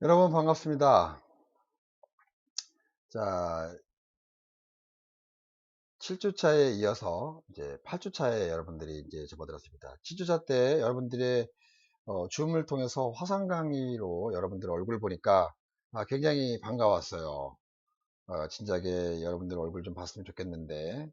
여러분 반갑습니다. 자, 7주차에 이어서 이제 8주차에 여러분들이 이제 접어들었습니다. 7주차 때 여러분들의 줌을 통해서 화상 강의로 여러분들 얼굴 보니까 굉장히 반가웠어요. 진작에 여러분들 얼굴 좀 봤으면 좋겠는데.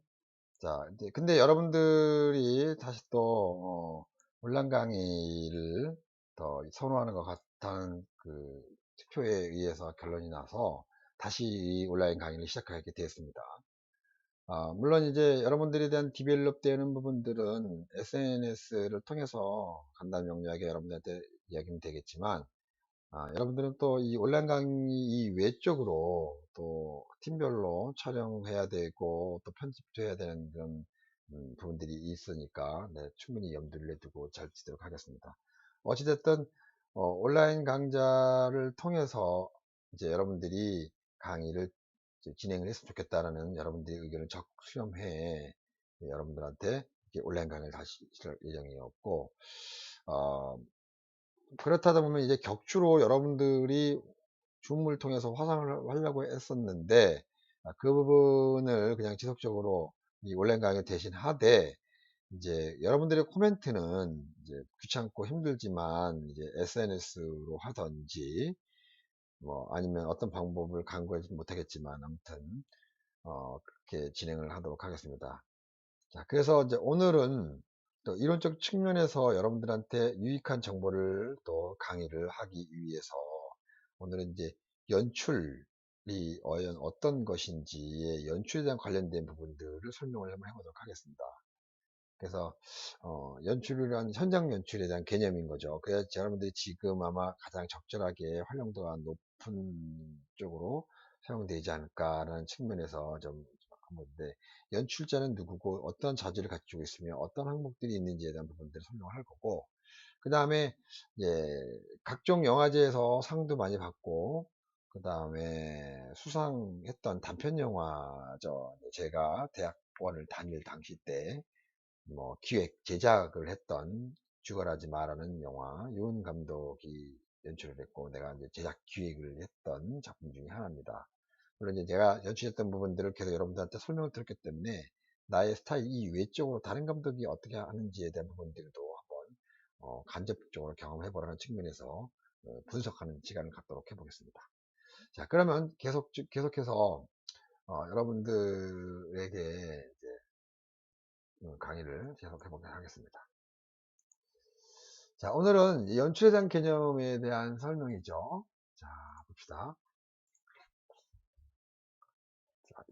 자, 이제 근데 여러분들이 다시 또 온라인 강의를 더 선호하는 것 같다는 그 투표에 의해서 결론이 나서 다시 이 온라인 강의를 시작하게 되었습니다. 물론 이제 여러분들에 대한 디벨롭 되는 부분들은 SNS를 통해서 간단 명료하게 여러분들한테 이야기는 되겠지만, 여러분들은 또 이 온라인 강의 이 외적으로 또 팀별로 촬영해야 되고 또 편집도 해야 되는 그런 부분들이 있으니까 네, 충분히 염두를 두고 잘 치도록 하겠습니다. 어찌됐든 온라인 강좌를 통해서 이제 여러분들이 강의를 이제 진행을 했으면 좋겠다라는 여러분들의 의견을 적극 수렴해 여러분들한테 이제 온라인 강의를 다시 시작할 예정이었고, 어, 그렇다다 보면 이제 격주로 여러분들이 줌을 통해서 화상을 하려고 했었는데, 그 부분을 그냥 지속적으로 이 온라인 강의 대신 하되, 이제 여러분들의 코멘트는 이제 귀찮고 힘들지만 이제 SNS로 하던지, 뭐 아니면 어떤 방법을 강구하지 못하겠지만 아무튼 그렇게 진행을 하도록 하겠습니다. 자, 그래서 이제 오늘은 또 이론적 측면에서 여러분들한테 유익한 정보를 또 강의를 하기 위해서 오늘은 이제 연출이 과연 어떤 것인지의 연출에 대한 관련된 부분들을 설명을 한번 해보도록 하겠습니다. 그래서 연출이란 현장 연출에 대한 개념인 거죠. 그래서 여러분들이 지금 아마 가장 적절하게 활용도가 높은 쪽으로 사용되지 않을까라는 측면에서 좀 한번데, 연출자는 누구고 어떤 자질을 가지고 있으며 어떤 항목들이 있는지에 대한 부분들을 설명을 할 거고, 그 다음에 각종 영화제에서 상도 많이 받고, 그 다음에 수상했던 단편 영화죠. 제가 대학원을 다닐 당시 때 뭐 기획 제작을 했던 죽어라지 마라는 영화, 유은 감독이 연출을 했고 내가 이제 제작 기획을 했던 작품 중에 하나입니다. 물론 이제 제가 연출했던 부분들을 계속 여러분들한테 설명을 드렸기 때문에 나의 스타일 이 외적으로 다른 감독이 어떻게 하는지에 대한 부분들도 한번 간접적으로 경험해 보라는 측면에서 분석하는 시간을 갖도록 해보겠습니다. 자, 그러면 계속해서 여러분들에게 강의를 계속해 보도록 하겠습니다. 자, 오늘은 연출에 대한 개념에 대한 설명이죠. 자, 봅시다.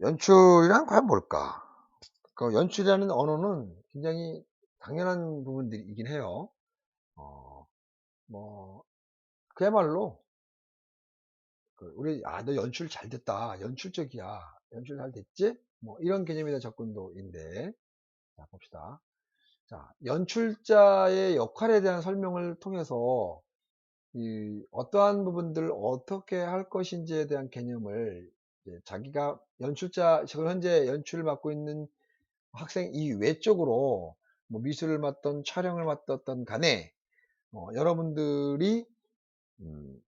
연출이란 과연 뭘까? 그 연출이라는 언어는 굉장히 당연한 부분들이긴 해요. 어, 뭐, 그야말로, 너 연출 잘 됐다. 연출적이야. 연출 잘 됐지? 뭐, 이런 개념에 대한 접근도인데, 자, 봅시다. 자, 연출자의 역할에 대한 설명을 통해서 어떠한 부분들을 어떻게 할 것인지에 대한 개념을 자기가 지금 현재 연출을 맡고 있는 학생 이외적으로 뭐 미술을 맡던 촬영을 맡았던 간에 여러분들이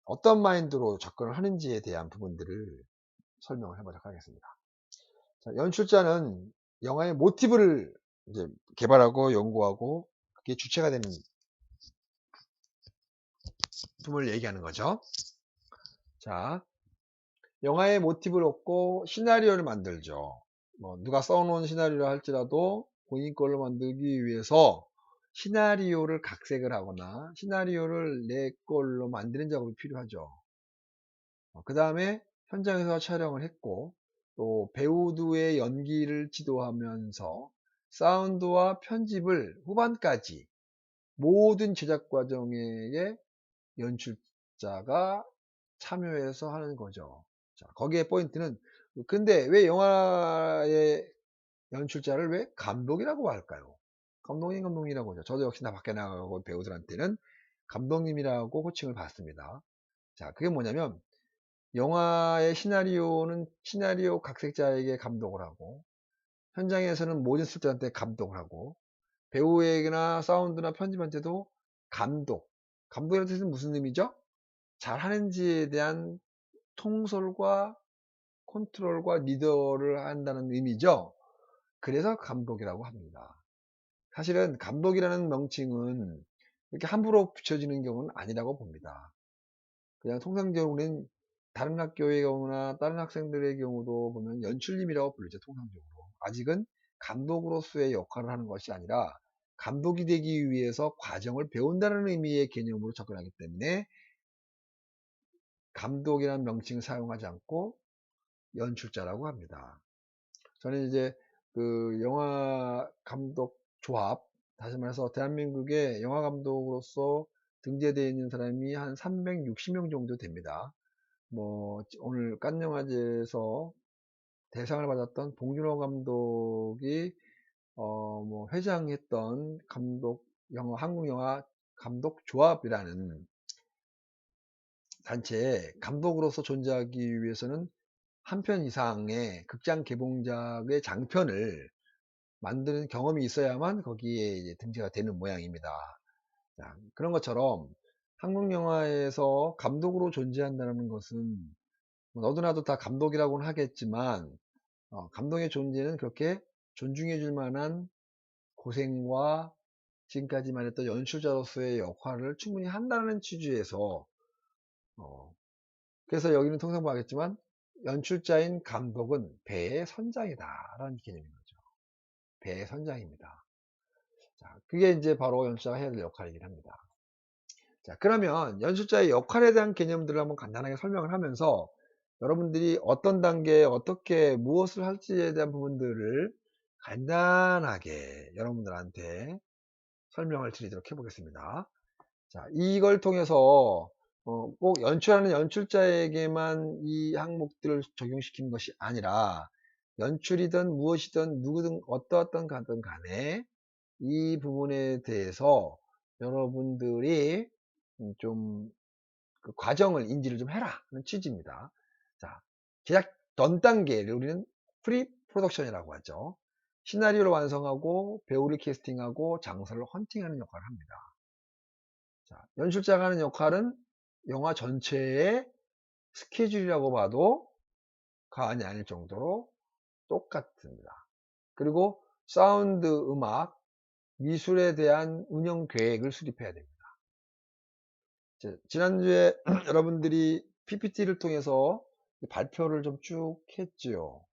어떤 마인드로 접근을 하는지에 대한 부분들을 설명을 해보도록 하겠습니다. 자, 연출자는 영화의 모티브를 이제 개발하고 연구하고 그게 주체가 되는 부분을 얘기하는 거죠. 자, 영화의 모티브를 얻고 시나리오를 만들죠. 뭐 누가 써놓은 시나리오를 할지라도 본인 걸로 만들기 위해서 시나리오를 각색을 하거나 시나리오를 내 걸로 만드는 작업이 필요하죠. 그 다음에 현장에서 촬영을 했고 또 배우들의 연기를 지도하면서 사운드와 편집을 후반까지 모든 제작 과정에 연출자가 참여해서 하는 거죠. 자, 거기에 포인트는 근데 왜 영화의 연출자를 왜 감독이라고 할까요? 감독이라고 하죠. 저도 역시나 밖에 나가고 배우들한테는 감독님이라고 호칭을 받습니다. 자, 그게 뭐냐면 영화의 시나리오는 시나리오 각색자에게 감독을 하고 현장에서는 모든 스태프한테 감독을 하고 배우에게나 사운드나 편집한테도 감독이라는 뜻은 무슨 의미죠? 잘 하는지에 대한 통솔과 컨트롤과 리더를 한다는 의미죠. 그래서 감독이라고 합니다. 사실은 감독이라는 명칭은 이렇게 함부로 붙여지는 경우는 아니라고 봅니다. 그냥 통상적으로는 다른 학교의 경우나 다른 학생들의 경우도 보면 연출님이라고 부르죠. 통상적으로. 아직은 감독으로서의 역할을 하는 것이 아니라 감독이 되기 위해서 과정을 배운다는 의미의 개념으로 접근하기 때문에 감독이라는 명칭을 사용하지 않고 연출자라고 합니다. 저는 이제 그 영화 감독 조합, 다시 말해서 대한민국의 영화 감독으로서 등재되어 있는 사람이 한 360명 정도 됩니다. 뭐 오늘 칸 영화제에서 대상을 받았던 봉준호 감독이 뭐 회장했던 감독 영화 한국 영화 감독 조합이라는 단체에 감독으로서 존재하기 위해서는 한 편 이상의 극장 개봉작의 장편을 만드는 경험이 있어야만 거기에 이제 등재가 되는 모양입니다. 자, 그런 것처럼 한국 영화에서 감독으로 존재한다는 것은 뭐 너도 나도 다 감독이라고는 하겠지만 감독의 존재는 그렇게 존중해 줄 만한 고생과 지금까지 말했던 연출자로서의 역할을 충분히 한다는 취지에서 어, 그래서 여기는 통상 보겠지만 연출자인 감독은 배의 선장이다 라는 개념인 거죠. 배의 선장입니다. 자, 그게 이제 바로 연출자가 해야 될 역할이긴 합니다. 자, 그러면 연출자의 역할에 대한 개념들을 한번 간단하게 설명을 하면서 여러분들이 어떤 단계에 어떻게 무엇을 할지에 대한 부분들을 간단하게 여러분들한테 설명을 드리도록 해보겠습니다. 자, 이걸 통해서 꼭 연출하는 연출자에게만 이 항목들을 적용시키는 것이 아니라 연출이든 무엇이든 누구든 어떠했던 가든 간에 이 부분에 대해서 여러분들이 좀 그 과정을 인지를 좀 해라 하는 취지입니다. 자, 제작 전 단계를 우리는 프리 프로덕션이라고 하죠. 시나리오를 완성하고 배우를 캐스팅하고 장소를 헌팅하는 역할을 합니다. 자, 연출자가 하는 역할은 영화 전체의 스케줄이라고 봐도 과언이 아닐 정도로 똑같습니다. 그리고 사운드, 음악, 미술에 대한 운영 계획을 수립해야 됩니다. 지난주에 여러분들이 PPT를 통해서 발표를 좀 쭉 했지요.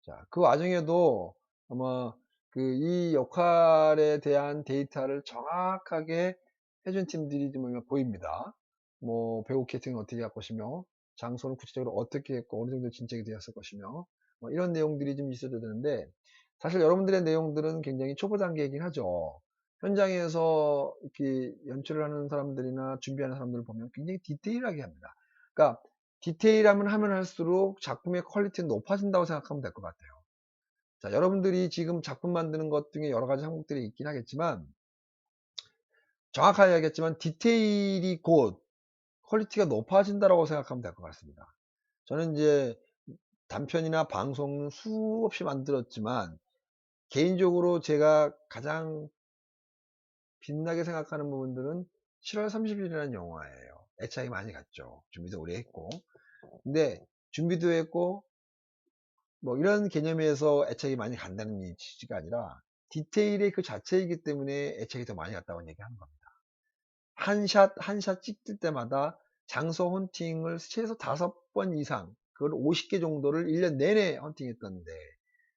자, 그 와중에도 아마 그 이 역할에 대한 데이터를 정확하게 해준 팀들이 좀 보입니다. 뭐 배우 캐스팅은 어떻게 할 것이며 장소는 구체적으로 어떻게 했고 어느 정도 진척이 되었을 것이며 뭐 이런 내용들이 좀 있어야 되는데 사실 여러분들의 내용들은 굉장히 초보 단계이긴 하죠. 현장에서 이렇게 연출을 하는 사람들이나 준비하는 사람들을 보면 굉장히 디테일하게 합니다. 그러니까 디테일하면 하면 할수록 작품의 퀄리티는 높아진다고 생각하면 될 것 같아요. 자, 여러분들이 지금 작품 만드는 것 중에 여러 가지 항목들이 있긴 하겠지만 정확하게 하겠지만 디테일이 곧 퀄리티가 높아진다고 생각하면 될 것 같습니다. 저는 이제 단편이나 방송은 수없이 만들었지만 개인적으로 제가 가장 빛나게 생각하는 부분들은 7월 30일이라는 영화예요. 애착이 많이 갔죠. 준비도 오래 했고. 근데 준비도 했고 뭐 이런 개념에서 애착이 많이 간다는 취지가 아니라 디테일의 그 자체이기 때문에 애착이 더 많이 갔다고 얘기하는 겁니다. 한 샷, 한 샷 찍을 때마다 장소 헌팅을 최소 5번 이상, 그걸 50개 정도를 1년 내내 헌팅했던데,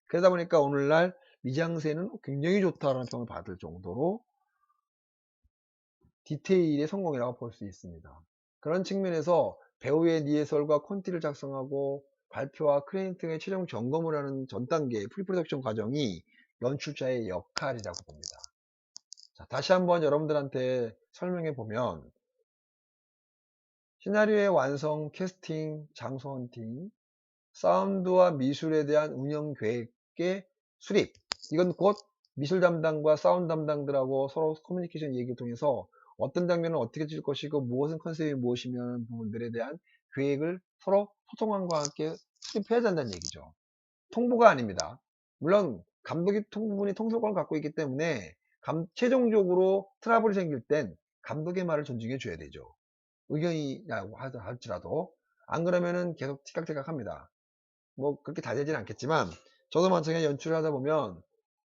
그러다 보니까 오늘날 미장센은 굉장히 좋다라는 평을 받을 정도로 디테일의 성공이라고 볼 수 있습니다. 그런 측면에서 배우의 리허설과 콘티를 작성하고 발표와 크레디팅의 최종 점검을 하는 전 단계의 프리프로덕션 과정이 연출자의 역할이라고 봅니다. 자, 다시 한번 여러분들한테 설명해 보면 시나리오의 완성, 캐스팅, 장소 헌팅, 사운드와 미술에 대한 운영 계획의 수립. 이건 곧 미술 담당과 사운드 담당들하고 서로 커뮤니케이션 얘기를 통해서 어떤 장면은 어떻게 찍을 것이고 무엇은 컨셉이 무엇이면 부분들에 대한 계획을 서로 소통함과 함께 수립해야 된다는 얘기죠. 통보가 아닙니다. 물론 감독이 부분이 통솔권을 갖고 있기 때문에 최종적으로 트러블이 생길 땐 감독의 말을 존중해 줘야 되죠. 의견이라고 할지라도 안 그러면은 계속 티격태격합니다. 뭐 그렇게 다 되진 않겠지만 저도 마찬가지 연출을 하다 보면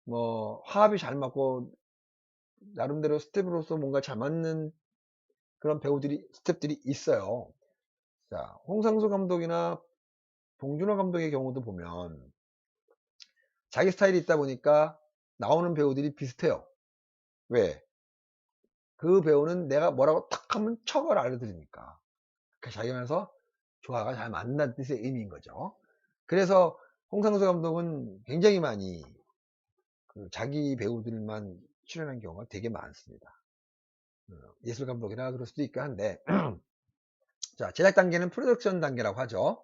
뭐 화합이 잘 맞고 나름대로 스텝으로서 뭔가 잘 맞는 그런 배우들이 스텝들이 있어요. 자, 홍상수 감독이나 봉준호 감독의 경우도 보면 자기 스타일이 있다 보니까 나오는 배우들이 비슷해요. 왜? 그 배우는 내가 뭐라고 탁 하면 척을 알아들으니까. 자기면서 조화가 잘 맞는다는 뜻의 의미인 거죠. 그래서 홍상수 감독은 굉장히 많이 그 자기 배우들만 출연한 경우가 되게 많습니다. 예술 감독이라 그럴 수도 있고 한데 자, 제작 단계는 프로덕션 단계라고 하죠.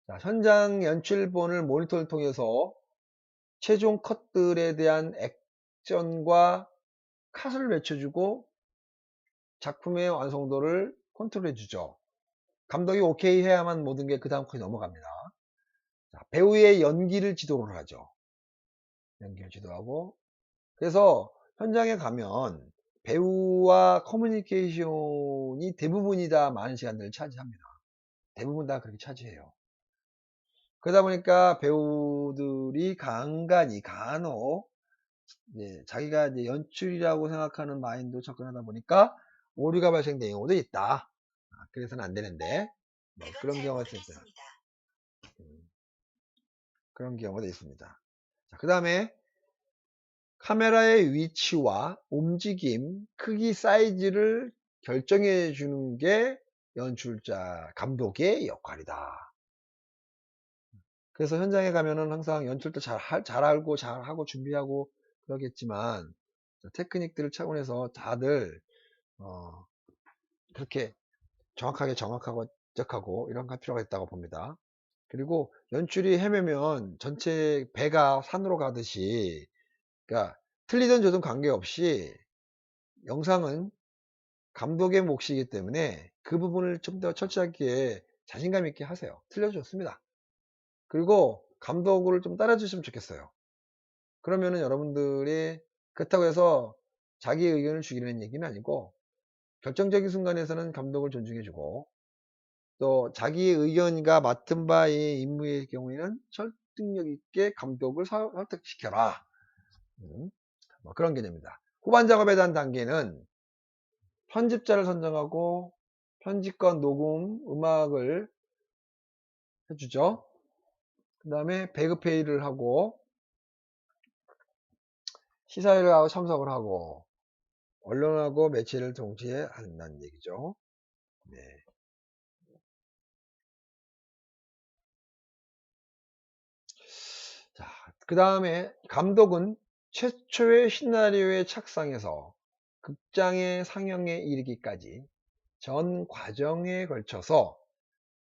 자, 현장 연출본을 모니터를 통해서 최종 컷들에 대한 액션과 컷을 외쳐주고 작품의 완성도를 컨트롤해 주죠. 감독이 오케이 해야만 모든 게 그 다음 컷이 넘어갑니다. 자, 배우의 연기를 지도를 하죠. 연기를 지도하고 그래서 현장에 가면 배우와 커뮤니케이션이 대부분이 다 많은 시간들을 차지합니다. 대부분 다 그렇게 차지해요. 그러다 보니까 배우들이 간혹 자기가 이제 연출이라고 생각하는 마인드로 접근하다 보니까 오류가 발생되는 경우도 있다. 그래서는 안 되는데 뭐 그런 경우가 있습니다. 그런 경우도 있습니다. 그 다음에 카메라의 위치와 움직임, 크기, 사이즈를 결정해 주는 게 연출자, 감독의 역할이다. 그래서 현장에 가면은 항상 연출도 잘 알고 잘 하고 준비하고 그러겠지만 테크닉들을 차원해서 다들 그렇게 정확하게 정확하고 적하고 이런 거 필요가 있다고 봅니다. 그리고 연출이 헤매면 전체 배가 산으로 가듯이 그러니까 틀리든 저든 관계없이 영상은 감독의 몫이기 때문에 그 부분을 좀 더 철저하게 자신감 있게 하세요. 틀려줬습니다. 그리고 감독을 좀 따라주시면 좋겠어요. 그러면은 여러분들이 그렇다고 해서 자기 의견을 주기는 얘기는 아니고 결정적인 순간에서는 감독을 존중해주고 또 자기 의견과 맡은 바의 임무의 경우에는 설득력 있게 감독을 설득시켜라. 뭐 그런 개념입니다. 후반 작업에 대한 단계는 편집자를 선정하고 편집과 녹음, 음악을 해주죠. 그 다음에 배급회의를 하고 시사회를 하고 참석을 하고 언론하고 매체를 동시에 한다는 얘기죠. 네. 자, 그 다음에 감독은 최초의 시나리오의 착상에서 극장의 상영에 이르기까지 전 과정에 걸쳐서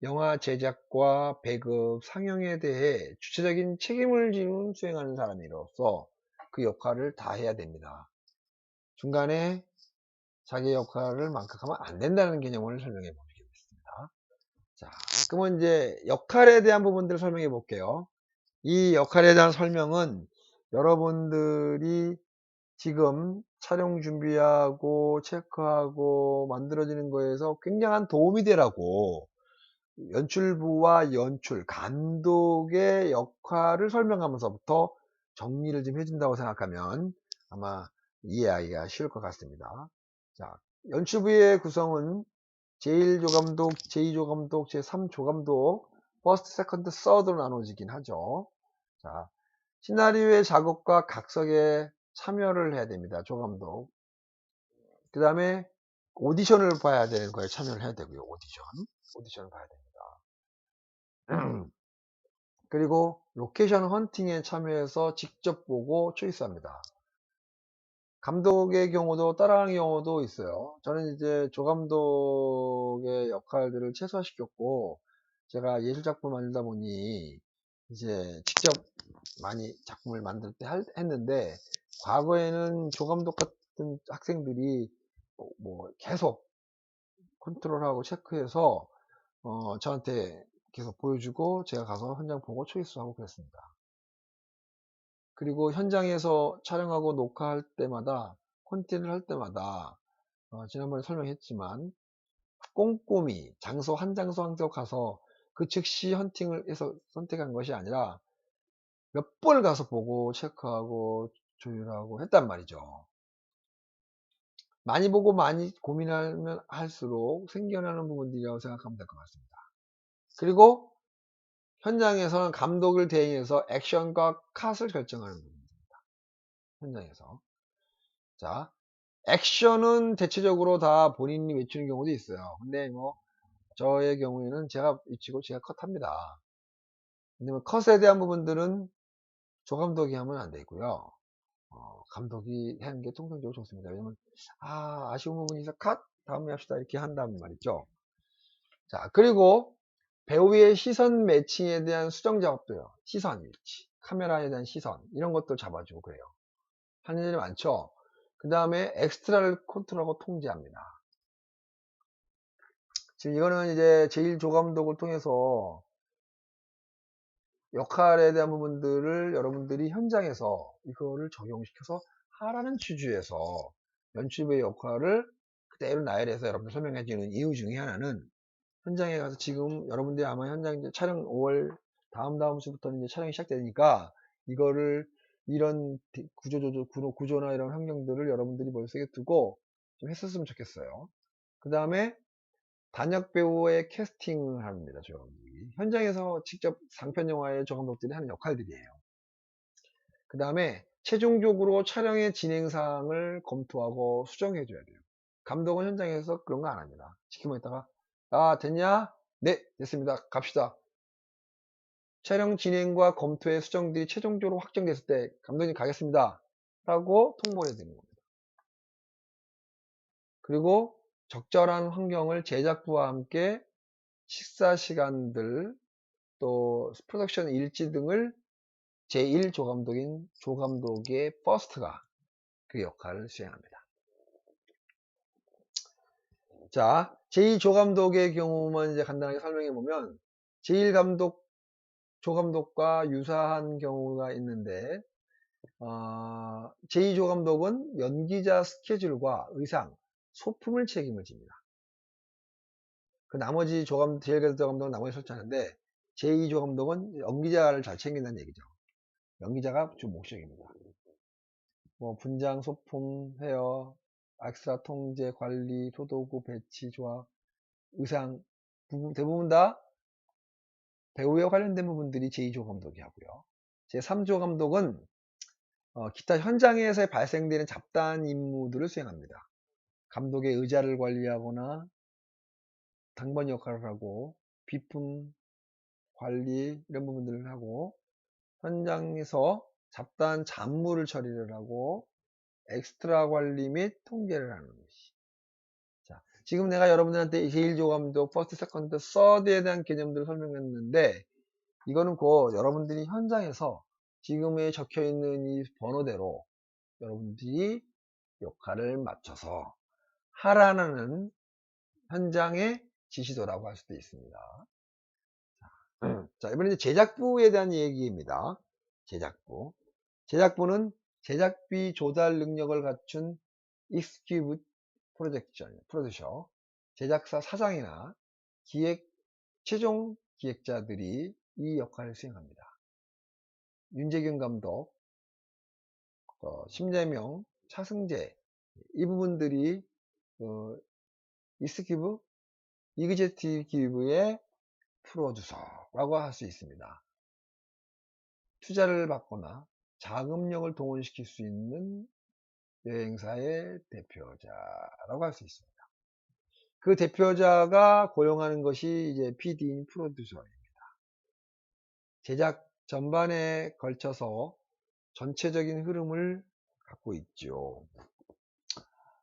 영화 제작과 배급, 상영에 대해 주체적인 책임을 지는 수행하는 사람으로서 그 역할을 다 해야 됩니다. 중간에 자기 역할을 만끽하면 안 된다는 개념을 설명해 보겠습니다. 자, 그러면 이제 역할에 대한 부분들을 설명해 볼게요. 이 역할에 대한 설명은 여러분들이 지금 촬영 준비하고 체크하고 만들어지는 거에서 굉장한 도움이 되라고 연출부와 연출, 감독의 역할을 설명하면서부터 정리를 좀 해준다고 생각하면 아마 이해하기가 쉬울 것 같습니다. 자, 연출부의 구성은 제1조감독, 제2조감독, 제3조감독, 퍼스트, 세컨드, 서드로 나눠지긴 하죠. 자, 시나리오의 작업과 각색에 참여를 해야 됩니다. 조감독. 그 다음에 오디션을 봐야 되는 거에 참여를 해야 되고요. 오디션을 봐야 됩니다. 그리고 로케이션 헌팅에 참여해서 직접 보고 초이스합니다. 감독의 경우도 따라하는 경우도 있어요. 저는 이제 조감독의 역할들을 최소화시켰고 제가 예술작품 만들다 보니 이제 직접 많이 작품을 만들 때 했는데 과거에는 조감독 같은 학생들이 뭐 계속 컨트롤하고 체크해서 저한테 계속 보여주고 제가 가서 현장 보고 초이스하고 그랬습니다. 그리고 현장에서 촬영하고 녹화할 때마다 콘텐츠를 할 때마다 지난번에 설명했지만 꼼꼼히 장소 한 장소 한 장소 가서 그 즉시 헌팅을 해서 선택한 것이 아니라 몇 번을 가서 보고 체크하고 조율하고 했단 말이죠. 많이 보고 많이 고민하면 할수록 생겨나는 부분들이라고 생각하면 될 것 같습니다. 그리고 현장에서는 감독을 대행해서 액션과 컷을 결정하는 부분입니다. 현장에서. 자, 액션은 대체적으로 다 본인이 외치는 경우도 있어요. 근데 뭐 저의 경우에는 제가 외치고 제가 컷합니다. 근데 뭐 컷에 대한 부분들은 조감독이 하면 안 되고요. 감독이 하는 게 통상적으로 좋습니다. 왜냐면 아쉬운 부분이 있어 컷 다음에 합시다 이렇게 한다는 말이죠. 자, 그리고 배우의 시선 매칭에 대한 수정 작업도요. 시선 위치, 카메라에 대한 시선 이런 것도 잡아주고 그래요. 하는 일이 많죠. 그 다음에 엑스트라를 컨트롤하고 통제합니다. 지금 이거는 이제 제1조감독을 통해서 역할에 대한 부분들을 여러분들이 현장에서 이거를 적용시켜서 하라는 취지에서 연출부의 역할을 그대로 나열해서 여러분들 설명해 주는 이유 중에 하나는 현장에 가서 지금 여러분들이 아마 현장 이제 촬영 5월 다음 주부터는 이제 촬영이 시작되니까 이거를 이런 구조나 이런 환경들을 여러분들이 머릿속에 두고 좀 했었으면 좋겠어요. 그 다음에 단역 배우의 캐스팅을 합니다. 조감독이 현장에서 직접 상편 영화의 조감독들이 하는 역할들이에요. 그 다음에 최종적으로 촬영의 진행사항을 검토하고 수정해 줘야 돼요. 감독은 현장에서 그런 거 안 합니다. 지켜만 있다가 됐냐? 네 됐습니다. 갑시다. 촬영 진행과 검토의 수정들이 최종적으로 확정됐을 때 감독님 가겠습니다 라고 통보를 해드리는 겁니다. 그리고 적절한 환경을 제작부와 함께 식사 시간들 또 프로덕션 일지 등을 제1조감독인 조감독의 퍼스트가 그 역할을 수행합니다. 자, 제2조감독의 경우만 이제 간단하게 설명해 보면 제1감독 조감독과 유사한 경우가 있는데 제2조감독은 연기자 스케줄과 의상, 소품을 책임을 집니다. 그 나머지 제1조감독은 나머지 설치하는데 제2조감독은 연기자를 잘 챙긴다는 얘기죠. 연기자가 주 목적입니다. 뭐 분장, 소품, 헤어, 엑스트라 통제, 관리, 소도구, 배치, 조합, 의상 대부분 다 배우에 관련된 부분들이 제2조 감독이 하고요. 제3조 감독은 기타 현장에서 발생되는 잡다한 임무들을 수행합니다. 감독의 의자를 관리하거나 당번 역할을 하고 비품 관리 이런 부분들을 하고 현장에서 잡다한 잡무를 처리를 하고 엑스트라 관리 및 통계를 하는 것이. 자, 지금 내가 여러분들한테 제1조 감독, 퍼스트, 세컨드, 서드에 대한 개념들을 설명했는데 이거는 곧 여러분들이 현장에서 지금에 적혀 있는 이 번호대로 여러분들이 역할을 맞춰서 하라는 현장의 지시도라고 할 수도 있습니다. 자, 이번에 이제 제작부에 대한 얘기입니다. 제작부. 제작부는 제작비 조달 능력을 갖춘 익스큐브 프로듀서, 제작사 사장이나 최종 기획자들이 이 역할을 수행합니다. 윤재균 감독, 심재명, 차승재 이 부분들이 익스큐브, 이그제티브의 프로듀서라고 할 수 있습니다. 투자를 받거나 자금력을 동원시킬 수 있는 여행사의 대표자라고 할 수 있습니다. 그 대표자가 고용하는 것이 이제 PD인 프로듀서입니다. 제작 전반에 걸쳐서 전체적인 흐름을 갖고 있죠.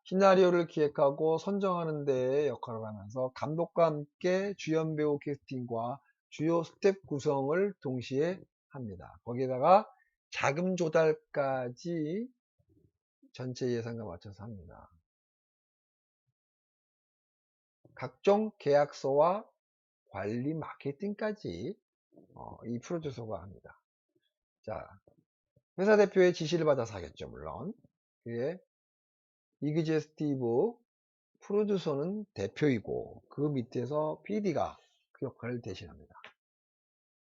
시나리오를 기획하고 선정하는 데 역할을 하면서 감독과 함께 주연 배우 캐스팅과 주요 스텝 구성을 동시에 합니다. 거기에다가 자금 조달까지 전체 예산과 맞춰서 합니다. 각종 계약서와 관리 마케팅까지 이 프로듀서가 합니다. 자, 회사 대표의 지시를 받아서 하겠죠, 물론. 그게 이그제스티브 프로듀서는 대표이고 그 밑에서 PD가 그 역할을 대신합니다.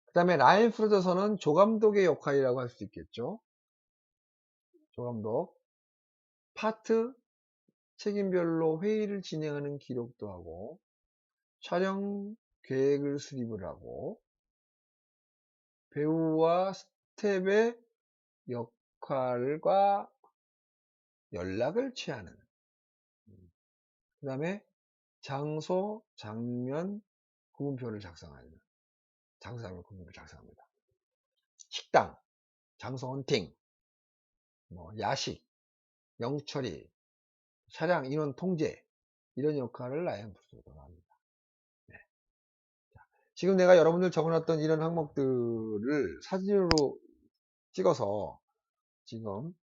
그 다음에 라인 프로듀서는 조감독의 역할이라고 할 수 있겠죠. 조감독. 파트 책임별로 회의를 진행하는 기록도 하고 촬영 계획을 수립을 하고 배우와 스텝의 역할과 연락을 취하는, 그 다음에 장소, 장면, 구분표를 작성하는, 장소, 장면, 구분표를 작성합니다. 식당, 장소 헌팅, 야식, 영처리, 차량 인원 통제, 이런 역할을 라이언 프로듀서가 합니다. 네. 지금 내가 여러분들 적어놨던 이런 항목들을 사진으로 찍어서 지금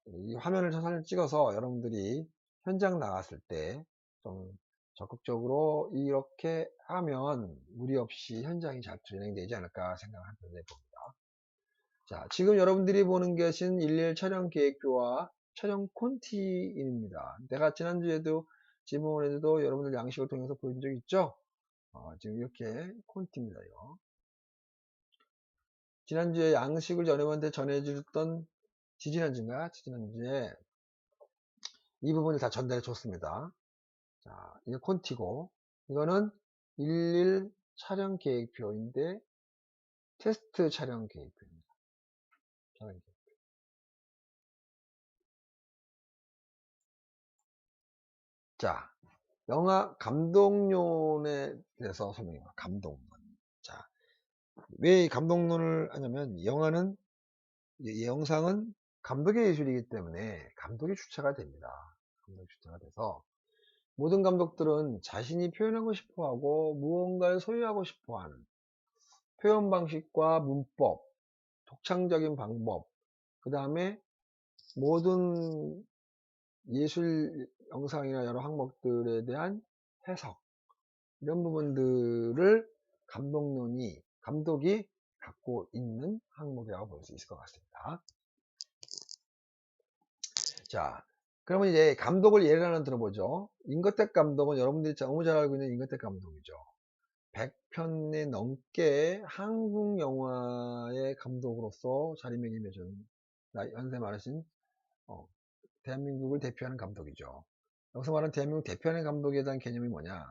이 화면을 사진을 찍어서 여러분들이 현장 나갔을 때 좀 적극적으로 이렇게 하면 무리 없이 현장이 잘 진행되지 않을까 생각하는 봅니다. 자, 지금 여러분들이 보는 것은 11 촬영 계획표와 촬영 콘티입니다. 내가 지난주에도 지난번에도 여러분들 양식을 통해서 보여준 적 있죠? 지금 이렇게 콘티입니다. 이거. 지난주에 양식을 여러분한테 전해주던 지지난주에 이 부분을 다 전달해 줬습니다. 자, 이게 콘티고, 이거는 11 촬영 계획표인데 테스트 촬영 계획표입니다. 자, 영화 감독론에 대해서 설명해봐. 감독론. 자, 왜 감독론을 하냐면 영화는, 이 영상은 감독의 예술이기 때문에 감독이 주체가 됩니다. 감독이 주체가 돼서 모든 감독들은 자신이 표현하고 싶어하고 무언가를 소유하고 싶어하는 표현 방식과 문법, 독창적인 방법, 그 다음에 모든 예술 영상이나 여러 항목들에 대한 해석, 이런 부분들을 감독이 갖고 있는 항목이라고 볼 수 있을 것 같습니다. 자, 그러면 이제 감독을 예를 하나 들어보죠. 임거택 감독은 여러분들이 너무 잘 알고 있는 임거택 감독이죠. 100편에 넘게 한국 영화의 감독으로서 자리매김해준, 연세 많으신 대한민국을 대표하는 감독이죠. 여기서 말하는 대한민국 대표하는 감독에 대한 개념이 뭐냐?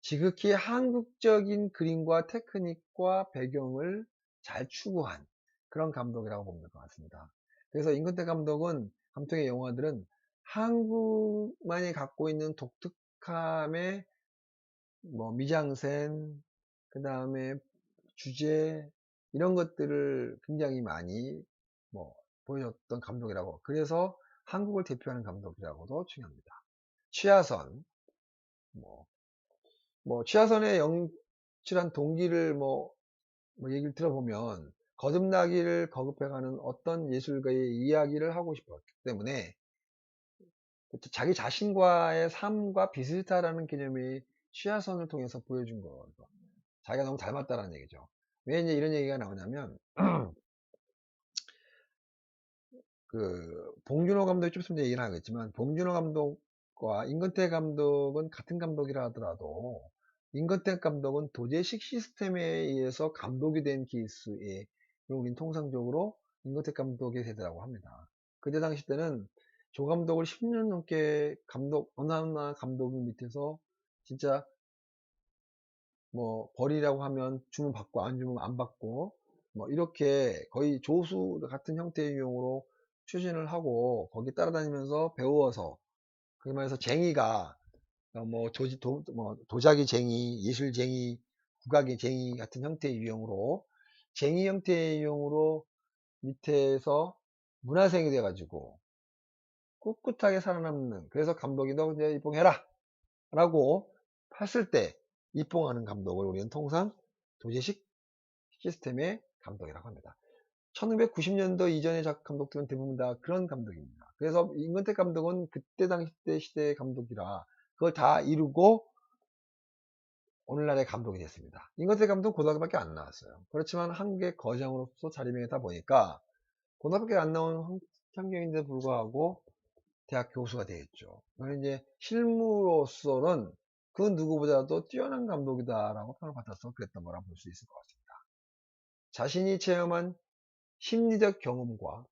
지극히 한국적인 그림과 테크닉과 배경을 잘 추구한 그런 감독이라고 보면 될 것 같습니다. 그래서 임근택 감독의 영화들은 한국만이 갖고 있는 독특함의 미장센, 그 다음에 주제, 이런 것들을 굉장히 많이 보여줬던 감독이라고, 그래서 한국을 대표하는 감독이라고도 칭합니다. 취하선, 취하선의 연출한 동기를 얘기를 들어보면 거듭나기를 거듭해가는 어떤 예술가의 이야기를 하고 싶었기 때문에 자기 자신과의 삶과 비슷하다는 개념이 취하선을 통해서 보여준 거예요. 자기가 너무 닮았다는 얘기죠. 왜 이제 이런 얘기가 나오냐면 봉준호 감독이 좀 있으면 얘기를 하겠지만, 봉준호 감독과 임근택 감독은 같은 감독이라 하더라도 임근택 감독은 도제식 시스템에 의해서 감독이 된 케이스에 우리는 통상적으로 임근택 감독의 세대라고 합니다. 그때 당시 때는 조 감독을 10년 넘게 어느 하나 감독 밑에서 진짜 벌이라고 하면 주문 받고 안 주면 안 받고 이렇게 거의 조수 같은 형태의 유형으로 추진을 하고 거기 따라다니면서 배워서, 그 말해서 쟁이가 도자기 쟁이, 예술쟁이, 국악의 쟁이 같은 형태의 유형으로, 쟁이 형태의 유형으로 밑에서 문화생이 돼가지고 꿋꿋하게 살아남는, 그래서 감독이 너 이제 입봉해라 라고 했을 때 입봉하는 감독을 우리는 통상 도제식 시스템의 감독이라고 합니다. 1990년도 이전의 감독들은 대부분 다 그런 감독입니다. 그래서 임근택 감독은 그때 당시 때 시대의 감독이라 그걸 다 이루고 오늘날의 감독이 됐습니다. 임근택 감독은 고등학교밖에 안 나왔어요. 그렇지만 한국의 거장으로서 자리매김하다 보니까 고등학교밖에 안 나온 환경인데 불구하고 대학 교수가 되겠죠. 그는 이제 실무로서는 그 누구보다도 뛰어난 감독이다라고 평을 받아서 그랬던 거라 볼 수 있을 것 같습니다. 자신이 체험한 심리적 경험과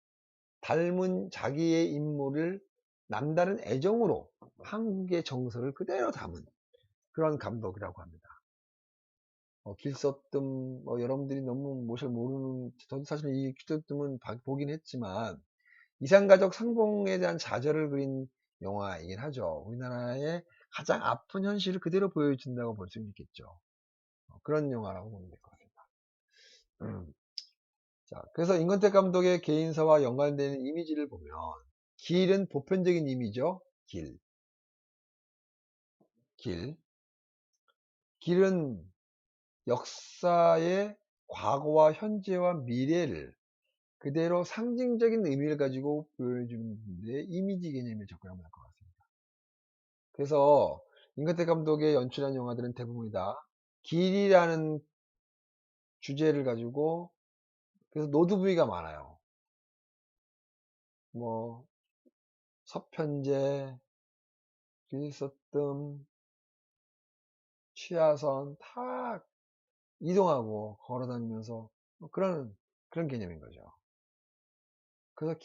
닮은 자기의 인물을 남다른 애정으로 한국의 정서를 그대로 담은 그런 감독이라고 합니다. 길서뜸, 여러분들이 너무 잘 모르는, 저도 사실 이 길서뜸은 보긴 했지만, 이산가족 상봉에 대한 좌절을 그린 영화이긴 하죠. 우리나라의 가장 아픈 현실을 그대로 보여준다고 볼 수 있겠죠. 그런 영화라고 보면 될 것 같습니다. 자, 그래서 임권택 감독의 개인사와 연관되는 이미지를 보면, 길은 보편적인 이미죠. 길. 길. 길은 역사의 과거와 현재와 미래를 그대로 상징적인 의미를 가지고 보여주는 데 이미지 개념에 접근하면 할 것 같습니다. 그래서 임권택 감독의 연출한 영화들은 대부분이 다 길이라는 주제를 가지고 그래서 노드부위가 많아요. 뭐 서편제, 길서뜸, 취하선 다 이동하고 걸어다니면서 그런 개념인 거죠. 그래서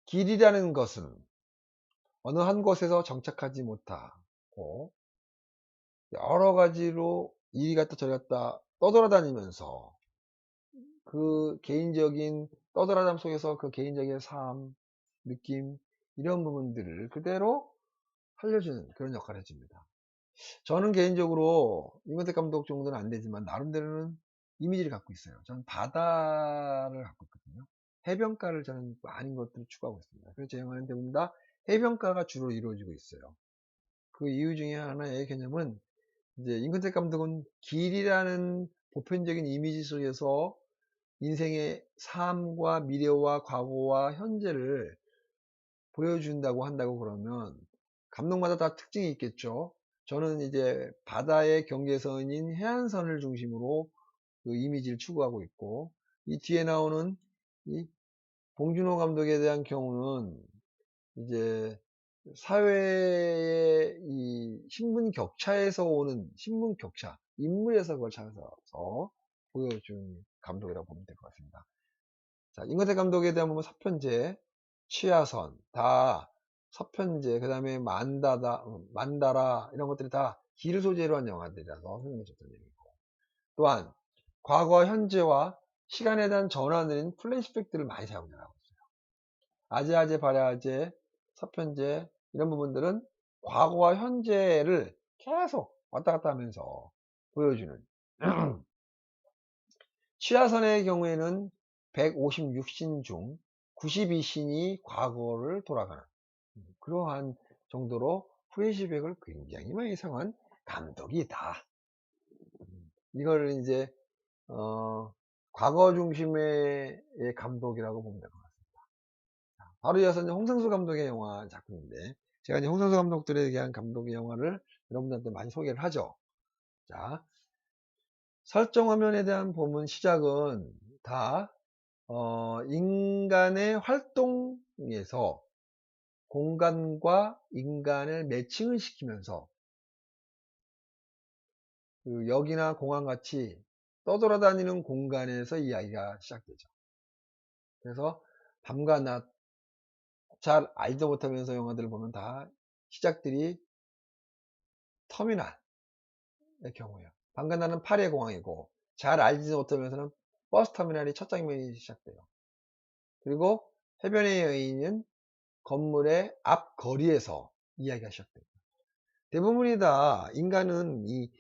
길이라는 것은 어느 한 곳에서 정착하지 못하고 여러 가지로 이리 갔다 저리 갔다 떠돌아다니면서 그 개인적인 떠돌아담 속에서 그 개인적인 삶, 느낌 이런 부분들을 그대로 살려주는 그런 역할을 해줍니다. 저는 개인적으로 임권택 감독 정도는 안 되지만 나름대로는 이미지를 갖고 있어요. 저는 바다를 갖고 있거든요. 해변가를 저는 많은 것들을 추구하고 있습니다. 그래서 제 영화는 대부분 다 해변가가 주로 이루어지고 있어요. 그 이유 중에 하나의 개념은 이제 임권택 감독은 길이라는 보편적인 이미지 속에서 인생의 삶과 미래와 과거와 현재를 보여준다고 한다고 그러면 감독마다 다 특징이 있겠죠. 저는 이제 바다의 경계선인 해안선을 중심으로 그 이미지를 추구하고 있고 이 뒤에 나오는 이 봉준호 감독에 대한 경우는 이제 사회의 이 신분 격차에서 오는 신분 격차 인물에서 그걸 찾아서 보여준 감독이라고 보면 될 것 같습니다. 자, 임권택 감독에 대한 보면 서편제, 취하선, 다 서편제, 그 다음에 만다라, 이런 것들이 다 길 소재로 한 영화들이라서 설명해 줬던 얘기고. 또한, 과거와 현재와 시간에 대한 전환을 플래시백들을 많이 사용하고 있어요. 아재아재, 발야아재, 서편제, 이런 부분들은 과거와 현재를 계속 왔다 갔다 하면서 보여주는 취하선의 경우에는 156신 중 92신이 과거를 돌아가는 그러한 정도로 플래시백을 굉장히 많이 사용한 감독이다. 이걸 이제 과거 중심의 감독이라고 보면 될 것 같습니다. 바로 이어서 이제 홍상수 감독의 영화 작품인데 제가 이제 홍상수 감독들에 대한 감독의 영화를 여러분들한테 많이 소개를 하죠. 자, 설정 화면에 대한 보면 시작은 다 인간의 활동에서 공간과 인간을 매칭을 시키면서 그 역이나 공항 같이 떠돌아다니는 공간에서 이야기가 시작되죠. 그래서 밤과 낮 잘 알지도 못하면서 영화들을 보면 다 시작들이 터미널의 경우예요. 밤과 낮은 파리의 공항이고 잘 알지도 못하면서는 버스 터미널이 첫 장면이 시작돼요. 그리고 해변의 여인은 건물의 앞 거리에서 이야기가 시작돼요. 대부분이 다 인간은 이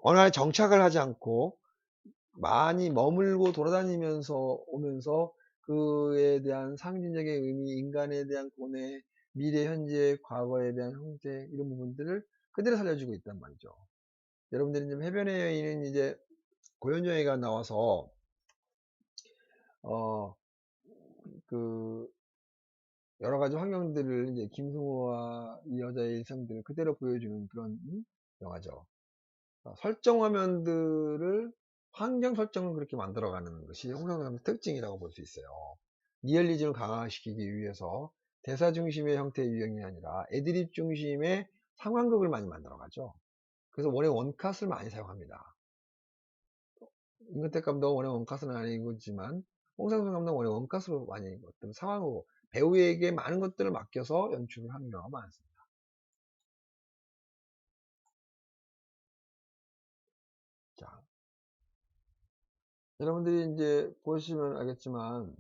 어느 날 정착을 하지 않고 많이 머물고 돌아다니면서 오면서 그에 대한 상징적인 의미, 인간에 대한 고뇌, 미래, 현재, 과거에 대한 형태 이런 부분들을 그대로 살려주고 있단 말이죠. 여러분들이 지금 해변의 여인은 이제 고현정이가 나와서 어 그 여러 가지 환경들을 이제 김승호와 이 여자의 일상들을 그대로 보여주는 그런 영화죠. 설정 화면들을 환경 설정을 그렇게 만들어가는 것이 홍상수 감독의 특징이라고 볼 수 있어요. 리얼리즘을 강화시키기 위해서 대사 중심의 형태의 유형이 아니라 애드립 중심의 상황극을 많이 만들어가죠. 그래서 원의 원컷을 많이 사용합니다. 임근택 감독은 원의 원컷은 아니지만 홍상수 감독은 원의 원컷으로 많이 어떤 상황으로 배우에게 많은 것들을 맡겨서 연출을 하는 경우가 많습니다. 자, 여러분들이 이제 보시면 알겠지만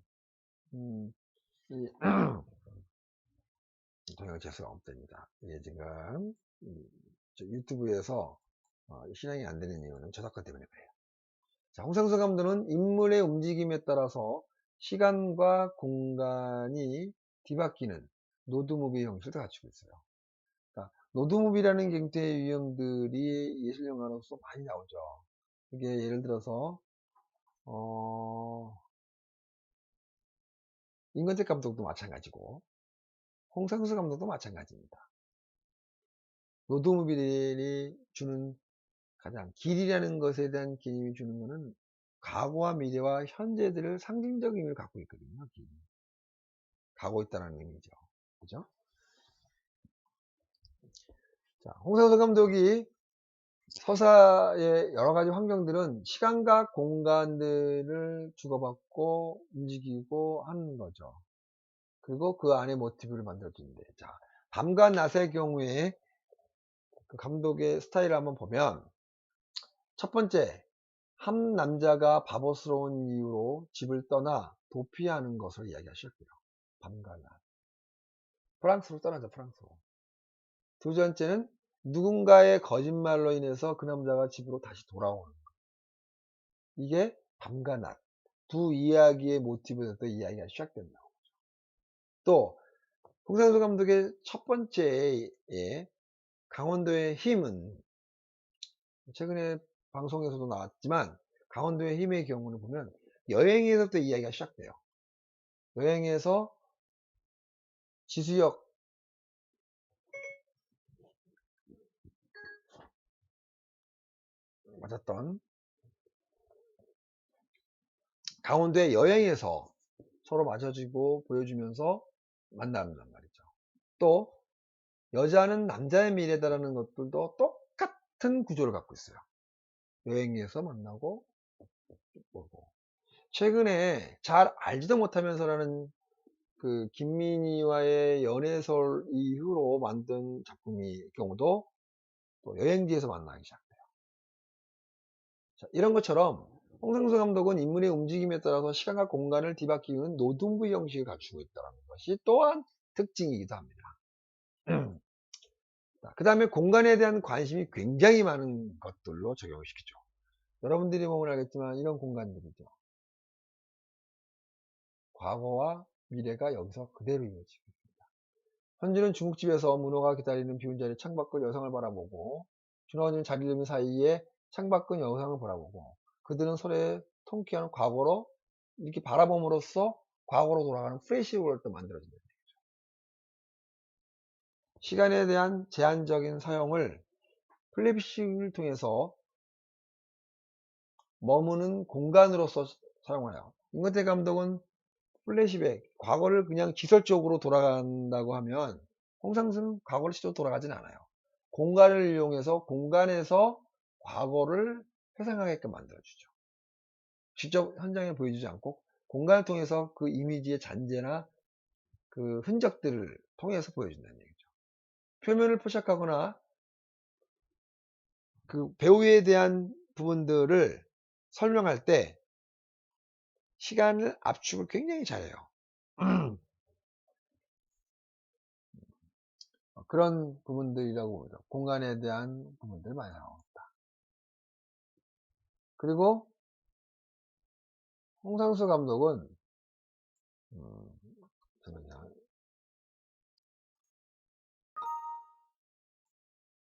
이 동영상 재수가 없답니다. 이게 지금 유튜브에서 실행이 안 되는 이유는 저작권 때문에 그래요. 자, 홍상수 감독은 인물의 움직임에 따라서 시간과 공간이 뒤바뀌는 노드무비 형식을 갖추고 있어요. 그러니까 노드무비라는 갱태의 유형들이 예술 영화로서 많이 나오죠. 이게 예를 들어서 임건택 감독도 마찬가지고 홍상수 감독도 마찬가지입니다. 노드무비들이 주는 가장 길이라는 것에 대한 개념이 주는 것은 과거와 미래와 현재들을 상징적 의미를 갖고 있거든요. 길. 가고 있다는 의미죠. 그죠? 자, 홍상수 감독이 서사의 여러 가지 환경들은 시간과 공간들을 주고받고 움직이고 하는 거죠. 그리고 그 안에 모티브를 만들어주는데, 자, 밤과 낮의 경우에 그 감독의 스타일을 한번 보면, 첫 번째, 한 남자가 바보스러운 이유로 집을 떠나 도피하는 것을 이야기하셨고요. 밤과 낮. 프랑스로 떠나죠, 프랑스로. 두 번째는 누군가의 거짓말로 인해서 그 남자가 집으로 다시 돌아오는 것. 이게 밤과 낮. 두 이야기의 모티브에서 이야기가 시작된다. 또 홍상수 감독의 첫 번째 강원도의 힘은 최근에 방송에서도 나왔지만 강원도의 힘의 경우는 보면 여행에서부터 이야기가 시작돼요. 여행에서 지수역 맞았던 강원도의 여행에서 서로 맞아주고 보여주면서 만난단 말이죠. 또 여자는 남자의 미래다라는 것들도 똑같은 구조를 갖고 있어요. 여행에서 만나고 보고. 최근에 잘 알지도 못하면서라는 그 김민희와의 연애설 이후로 만든 작품의 경우도 또 여행지에서 만나기 시작돼요. 자, 이런 것처럼 홍상수 감독은 인물의 움직임에 따라서 시간과 공간을 뒤바뀌는 노동부 형식을 갖추고 있다는 것이 또한 특징이기도 합니다. 그 다음에 공간에 대한 관심이 굉장히 많은 것들로 적용시키죠. 여러분들이 보면 알겠지만 이런 공간들이죠. 과거와 미래가 여기서 그대로 이어지고 있습니다. 현주는 중국집에서 문호가 기다리는 비운 자리에 창밖을 여성을 바라보고 준호는 자리를 비는 사이에 창밖은 여성을 바라보고 그들은 서로의 통쾌한 과거로 이렇게 바라봄으로써 과거로 돌아가는 플래시백을 만들어진다. 시간에 대한 제한적인 사용을 플래시백을 통해서 머무는 공간으로서 사용해요. 임건택 감독은 플래시백, 과거를 그냥 기설적으로 돌아간다고 하면 홍상수는 과거를 직접 돌아가진 않아요. 공간을 이용해서 공간에서 과거를 회상하게끔 만들어주죠. 직접 현장에 보여주지 않고 공간을 통해서 그 이미지의 잔재나 그 흔적들을 통해서 보여준다는 얘기죠. 표면을 포착하거나 그 배우에 대한 부분들을 설명할 때 시간을 압축을 굉장히 잘해요. 그런 부분들이라고 보죠. 공간에 대한 부분들 많이 나옵니다. 그리고 홍상수 감독은 잠깐만요.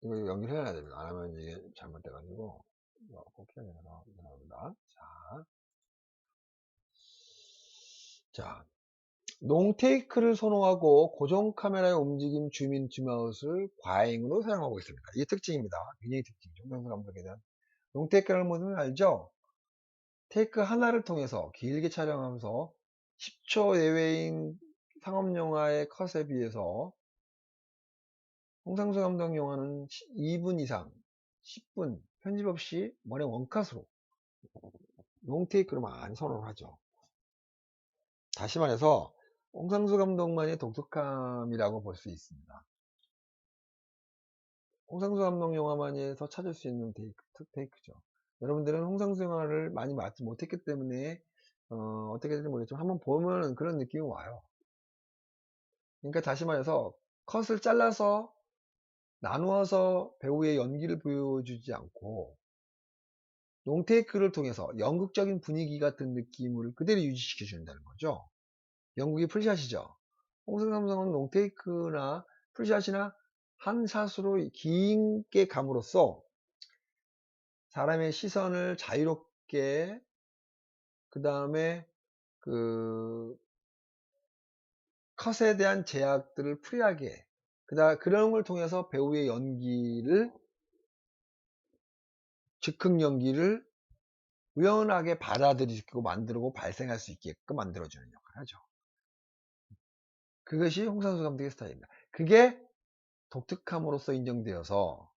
이거 연결해야 됩니다. 안 하면 이게 잘못돼가지고 꼭 해야 나옵니다. 자, 롱테이크를 선호하고 고정 카메라의 움직임 줌인 줌아웃을 과잉으로 사용하고 있습니다. 이게 특징입니다. 굉장히 특징이죠. 홍상수 감독에 대한 롱테이크라는 것은 알죠? 테이크 하나를 통해서 길게 촬영하면서 10초 내외인 상업영화의 컷에 비해서 홍상수 감독 영화는 2분 이상, 10분 편집 없이 원의 원컷으로 롱테이크로 많이 선호를 하죠. 다시 말해서 홍상수 감독만의 독특함이라고 볼 수 있습니다. 홍상수 감독 영화만에서 찾을 수 있는 테이크죠. 여러분들은 홍상수 영화를 많이 맞지 못했기 때문에 어떻게 될지 모르겠지만 한번 보면 그런 느낌이 와요. 그러니까 다시 말해서 컷을 잘라서 나누어서 배우의 연기를 보여주지 않고 롱테이크를 통해서 연극적인 분위기 같은 느낌을 그대로 유지시켜 준다는 거죠. 연극이 풀샷이죠. 홍상수 감독은 롱테이크나 풀샷이나 한 샷으로 긴게 감으로써 사람의 시선을 자유롭게 그 다음에 그 컷에 대한 제약들을 프리하게 그런 걸 통해서 배우의 연기를 즉흥 연기를 우연하게 받아들이고 만들고 발생할 수 있게끔 만들어주는 역할을 하죠. 그것이 홍상수 감독의 스타일입니다. 그게 독특함으로써 인정되어서